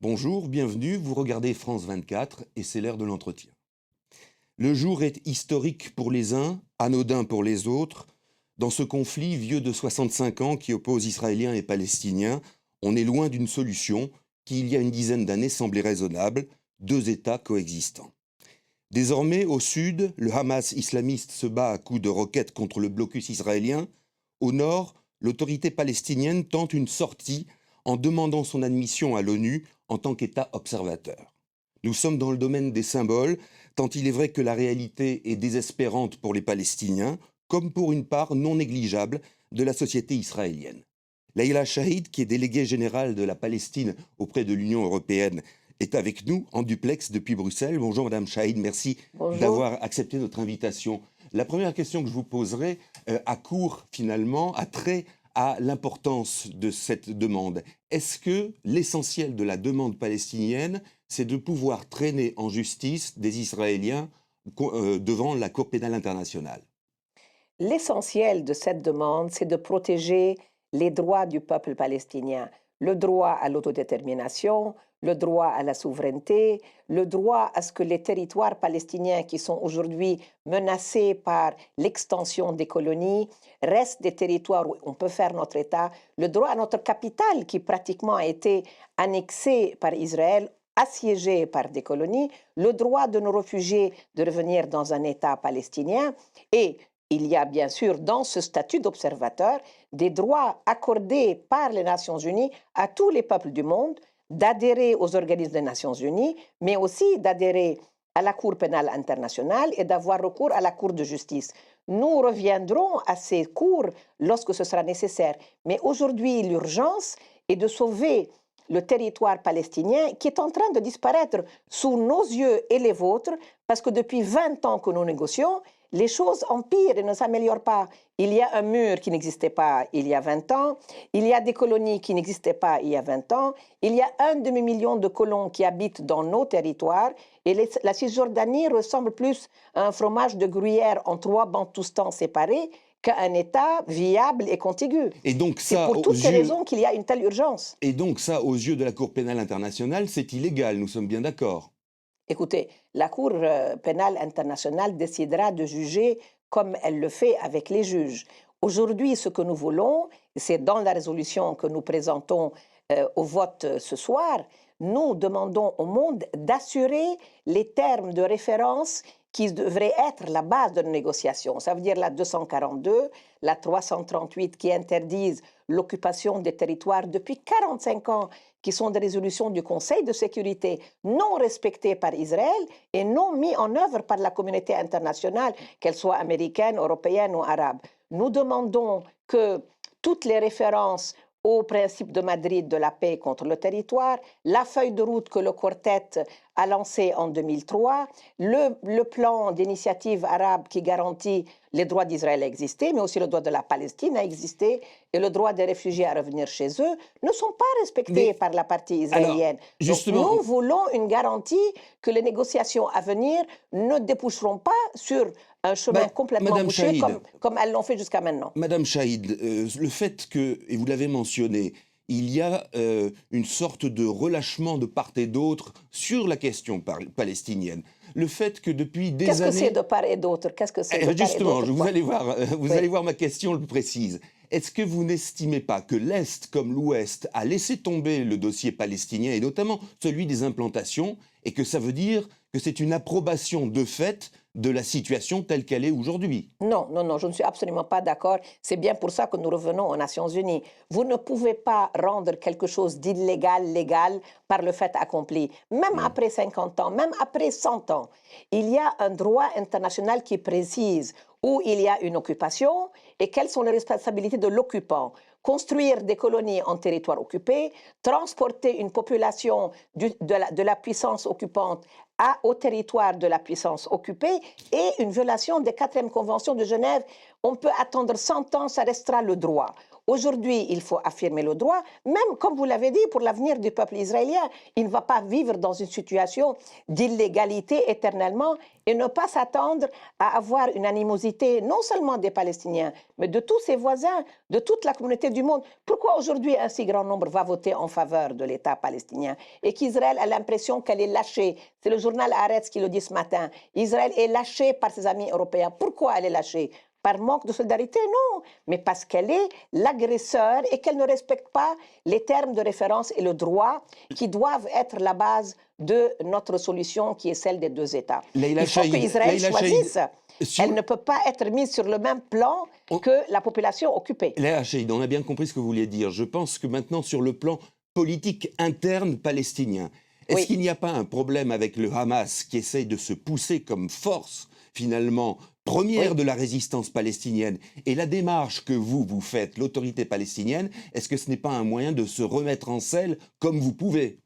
Bonjour, bienvenue, vous regardez France 24 et c'est l'heure de l'entretien. Le jour est historique pour les uns, anodin pour les autres. Dans ce conflit vieux de 65 ans qui oppose Israéliens et Palestiniens, on est loin d'une solution qui, il y a une dizaine d'années, semblait raisonnable, deux États coexistants. Désormais, au sud, le Hamas islamiste se bat à coups de roquettes contre le blocus israélien. Au nord, l'autorité palestinienne tente une sortie en demandant son admission à l'ONU en tant qu'État observateur. Nous sommes dans le domaine des symboles, tant il est vrai que la réalité est désespérante pour les Palestiniens, comme pour une part non négligeable de la société israélienne. Leïla Shahid, qui est déléguée générale de la Palestine auprès de l'Union européenne, est avec nous en duplex depuis Bruxelles. Bonjour Madame Shahid, merci d'avoir accepté notre invitation. La première question que je vous poserai a cours finalement, a trait à l'importance de cette demande. Est-ce que l'essentiel de la demande palestinienne, c'est de pouvoir traîner en justice des Israéliens devant la Cour pénale internationale? L'essentiel de cette demande, c'est de protéger les droits du peuple palestinien, le droit à l'autodétermination, le droit à la souveraineté, le droit à ce que les territoires palestiniens qui sont aujourd'hui menacés par l'extension des colonies restent des territoires où on peut faire notre État, le droit à notre capitale qui pratiquement a été annexée par Israël, assiégée par des colonies, le droit de nos réfugiés de revenir dans un État palestinien et il y a bien sûr dans ce statut d'observateur des droits accordés par les Nations Unies à tous les peuples du monde d'adhérer aux organismes des Nations Unies, mais aussi d'adhérer à la Cour pénale internationale et d'avoir recours à la Cour de justice. Nous reviendrons à ces cours lorsque ce sera nécessaire. Mais aujourd'hui, l'urgence est de sauver le territoire palestinien qui est en train de disparaître sous nos yeux et les vôtres, parce que depuis 20 ans que nous négocions, les choses empirent et ne s'améliorent pas. Il y a un mur qui n'existait pas il y a 20 ans, il y a des colonies qui n'existaient pas il y a 20 ans, il y a 1 demi-million de colons qui habitent dans nos territoires, et la Cisjordanie ressemble plus à un fromage de gruyère en 3 bantoustans séparés qu'à un État viable et contigu. Et donc c'est ça, pour toutes ces raisons qu'il y a une telle urgence. Et donc ça, aux yeux de la Cour pénale internationale, c'est illégal, nous sommes bien d'accord. Écoutez, la Cour pénale internationale décidera de juger comme elle le fait avec les juges. Aujourd'hui, ce que nous voulons, c'est dans la résolution que nous présentons au vote ce soir, nous demandons au monde d'assurer les termes de référence qui devraient être la base de nos négociations. Ça veut dire la 242, la 338 qui interdisent l'occupation des territoires depuis 45 ans, qui sont des résolutions du Conseil de sécurité non respectées par Israël et non mises en œuvre par la communauté internationale, qu'elle soit américaine, européenne ou arabe. Nous demandons que toutes les références au principe de Madrid de la paix contre le territoire, la feuille de route que le quartet a lancée en 2003, le plan d'initiative arabe qui garantit les droits d'Israël à exister, mais aussi le droit de la Palestine à exister et le droit des réfugiés à revenir chez eux, ne sont pas respectés par la partie israélienne. Alors, justement, donc, nous voulons une garantie que les négociations à venir ne déboucheront pas sur un chemin complètement Madame bouché Shahid, comme elles l'ont fait jusqu'à maintenant. Madame Shahid, le fait que, et vous l'avez mentionné, il y a une sorte de relâchement de part et d'autre sur la question palestinienne. Le fait que depuis des années... Qu'est-ce que c'est de part et d'autre? Qu'est-ce que c'est Justement, vous allez voir ma question le précise. Est-ce que vous n'estimez pas que l'Est comme l'Ouest a laissé tomber le dossier palestinien, et notamment celui des implantations, et que ça veut dire que c'est une approbation de fait de la situation telle qu'elle est aujourd'hui? Non, non, non, je ne suis absolument pas d'accord. C'est bien pour ça que nous revenons aux Nations Unies. Vous ne pouvez pas rendre quelque chose d'illégal, légal, par le fait accompli. Même après 50 ans, même après 100 ans, il y a un droit international qui précise où il y a une occupation et quelles sont les responsabilités de l'occupant. Construire des colonies en territoire occupé, transporter une population de la puissance occupante au territoire de la puissance occupée et une violation des 4e conventions de Genève. On peut attendre 100 ans, ça restera le droit. Aujourd'hui, il faut affirmer le droit, même comme vous l'avez dit, pour l'avenir du peuple israélien. Il ne va pas vivre dans une situation d'illégalité éternellement et ne pas s'attendre à avoir une animosité non seulement des Palestiniens, mais de tous ses voisins, de toute la communauté du monde. Pourquoi aujourd'hui un si grand nombre va voter en faveur de l'État palestinien et qu'Israël a l'impression qu'elle est lâchée? C'est le journal Haaretz qui le dit ce matin. Israël est lâché par ses amis européens. Pourquoi elle est lâchée? Par manque de solidarité? Non, mais parce qu'elle est l'agresseur et qu'elle ne respecte pas les termes de référence et le droit qui doivent être la base de notre solution qui est celle des deux États. Leïla Il faut Chaïd, qu'Israël Leïla choisisse. sur- Elle ne peut pas être mise sur le même plan on- que la population occupée. Leïla Chaïd, on a bien compris ce que vous vouliez dire. Je pense que maintenant, sur le plan politique interne palestinien, est-ce Oui. qu'il n'y a pas un problème avec le Hamas qui essaye de se pousser comme force, finalement, première Oui. de la résistance palestinienne? Et la démarche que vous faites, l'autorité palestinienne, est-ce que ce n'est pas un moyen de se remettre en selle comme vous pouvez?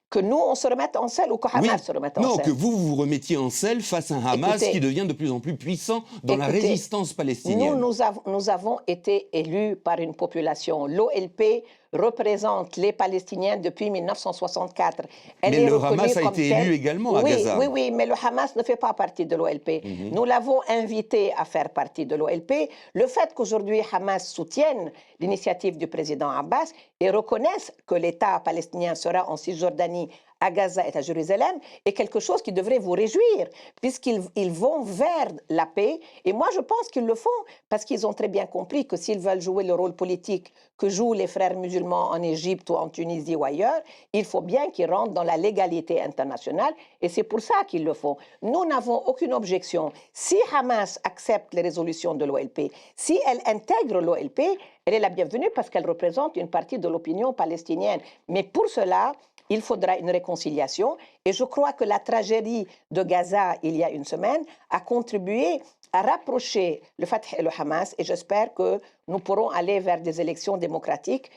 Que nous, on se remette en selle ou que Oui, Hamas se remette en non, selle? que vous remettiez en selle face à un Hamas Écoutez, qui devient de plus en plus puissant dans la écoutez, résistance palestinienne. Nous avons été élus par une population. L'OLP représente les Palestiniens depuis 1964. Elle Mais est le reconnue Hamas a comme été telle. élu également à Oui, Gaza. oui, oui, mais le Hamas ne fait pas partie de l'OLP. Mhm. Nous l'avons invité à faire partie de l'OLP. Le fait qu'aujourd'hui Hamas soutienne l'initiative du président Abbas et reconnaisse que l'État palestinien sera en Cisjordanie, à Gaza et à Jérusalem est quelque chose qui devrait vous réjouir, puisqu'ils vont vers la paix. Et moi, je pense qu'ils le font parce qu'ils ont très bien compris que s'ils veulent jouer le rôle politique que jouent les frères musulmans en Égypte ou en Tunisie ou ailleurs, il faut bien qu'ils rentrent dans la légalité internationale. Et c'est pour ça qu'ils le font. Nous n'avons aucune objection. Si Hamas accepte les résolutions de l'OLP, si elle intègre l'OLP, elle est la bienvenue parce qu'elle représente une partie de l'opinion palestinienne. Mais pour cela, il faudra une réconciliation. Et je crois que la tragédie de Gaza, il y a une semaine, a contribué à rapprocher le Fatah et le Hamas. Et j'espère que nous pourrons aller vers des élections démocratiques,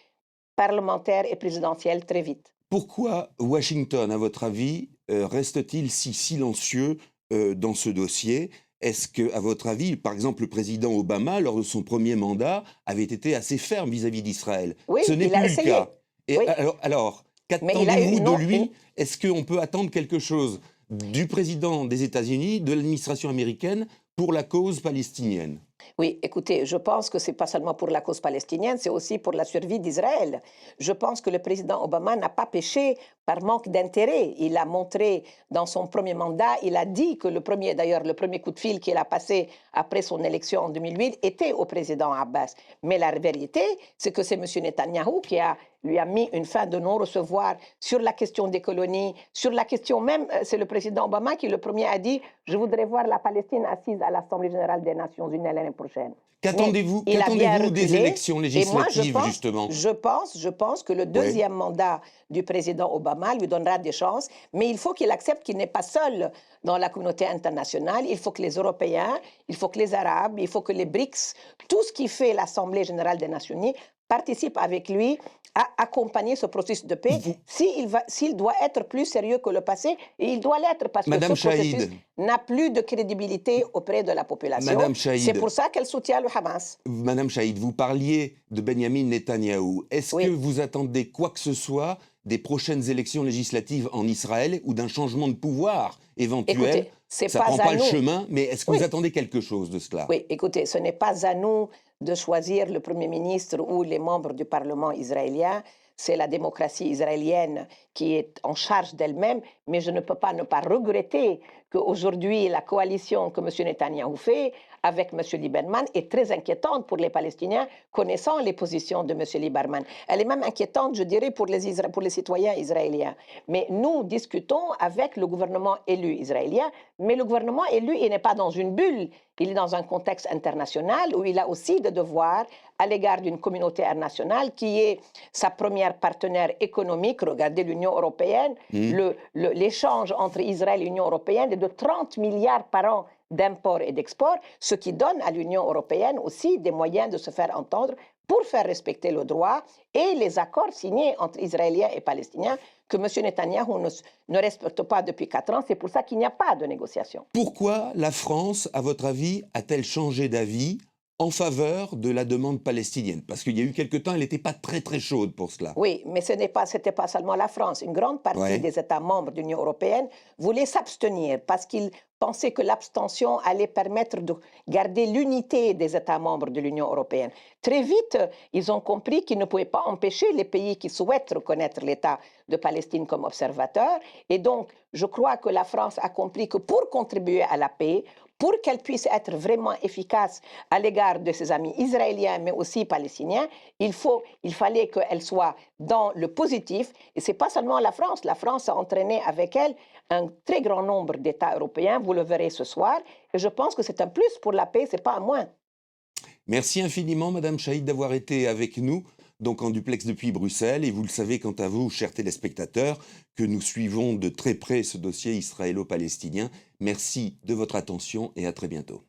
parlementaires et présidentielles très vite. Pourquoi Washington, à votre avis, reste-t-il si silencieux dans ce dossier? Est-ce que, à votre avis, par exemple, le président Obama, lors de son premier mandat, avait été assez ferme vis-à-vis d'Israël? Oui, Ce n'est il a plus le essayé. cas. Et Oui. alors Mais il a eu qu'attendez-vous de une- lui? Est-ce qu'on peut attendre quelque chose du président des États-Unis, de l'administration américaine, pour la cause palestinienne? Oui, écoutez, je pense que ce n'est pas seulement pour la cause palestinienne, c'est aussi pour la survie d'Israël. Je pense que le président Obama n'a pas péché par manque d'intérêt. Il a montré dans son premier mandat, il a dit que le premier coup de fil qu'il a passé après son élection en 2008 était au président Abbas. Mais la vérité, c'est que c'est M. Netanyahou qui lui a mis une fin de non-recevoir sur la question des colonies, sur la question même, c'est le président Obama qui le premier a dit « Je voudrais voir la Palestine assise à l'Assemblée générale des Nations Unies l'année prochaine ». Qu'attendez-vous Il a bien des reculé. élections Et moi, législatives, justement? je pense que le deuxième mandat du président Obama lui donnera des chances, mais il faut qu'il accepte qu'il n'est pas seul dans la communauté internationale. Il faut que les Européens, il faut que les Arabes, il faut que les BRICS, tout ce qui fait l'Assemblée générale des Nations unies, participent avec lui à accompagner ce processus de paix s'il doit être plus sérieux que le passé, et il doit l'être parce Madame que ce processus Chaïd. n'a plus de crédibilité auprès de la population. Madame Chaïd. C'est pour ça qu'elle soutient le Hamas. Madame Chaïd, vous parliez de Benyamin Netanyahou. Est-ce Oui. que vous attendez quoi que ce soit des prochaines élections législatives en Israël ou d'un changement de pouvoir éventuel? Écoutez, c'est Ça pas prend à pas le nous. chemin, mais est-ce que Oui. vous attendez quelque chose de cela? Oui, écoutez, ce n'est pas à nous de choisir le Premier ministre ou les membres du Parlement israélien. C'est la démocratie israélienne qui est en charge d'elle-même, mais je ne peux pas ne pas regretter qu'aujourd'hui, la coalition que M. Netanyahou fait avec M. Lieberman est très inquiétante pour les Palestiniens, connaissant les positions de M. Lieberman. Elle est même inquiétante, je dirais, pour les citoyens israéliens. Mais nous discutons avec le gouvernement élu israélien, mais le gouvernement élu, il n'est pas dans une bulle, il est dans un contexte international où il a aussi des devoirs à l'égard d'une communauté internationale qui est sa première partenaire économique. Regardez l'Union européenne, l'échange entre Israël et l'Union européenne est de 30 milliards par an d'import et d'export, ce qui donne à l'Union européenne aussi des moyens de se faire entendre pour faire respecter le droit et les accords signés entre Israéliens et Palestiniens que M. Netanyahou ne respecte pas depuis 4 ans. C'est pour ça qu'il n'y a pas de négociation. Pourquoi la France, à votre avis, a-t-elle changé d'avis en faveur de la demande palestinienne. Parce qu'il y a eu quelque temps, elle n'était pas très très chaude pour cela. Oui, mais c'était pas seulement la France. Une grande partie Ouais. des États membres de l'Union européenne voulaient s'abstenir parce qu'ils pensaient que l'abstention allait permettre de garder l'unité des États membres de l'Union européenne. Très vite, ils ont compris qu'ils ne pouvaient pas empêcher les pays qui souhaitent reconnaître l'État de Palestine comme observateur. Et donc, je crois que la France a compris que pour contribuer à la paix, pour qu'elle puisse être vraiment efficace à l'égard de ses amis israéliens, mais aussi palestiniens, il fallait qu'elle soit dans le positif. Et ce n'est pas seulement la France. La France a entraîné avec elle un très grand nombre d'États européens. Vous le verrez ce soir. Et je pense que c'est un plus pour la paix, ce n'est pas un moins. Merci infiniment, Madame Chahid, d'avoir été avec nous, donc en duplex depuis Bruxelles. Et vous le savez, quant à vous, chers téléspectateurs, que nous suivons de très près ce dossier israélo-palestinien. Merci de votre attention et à très bientôt.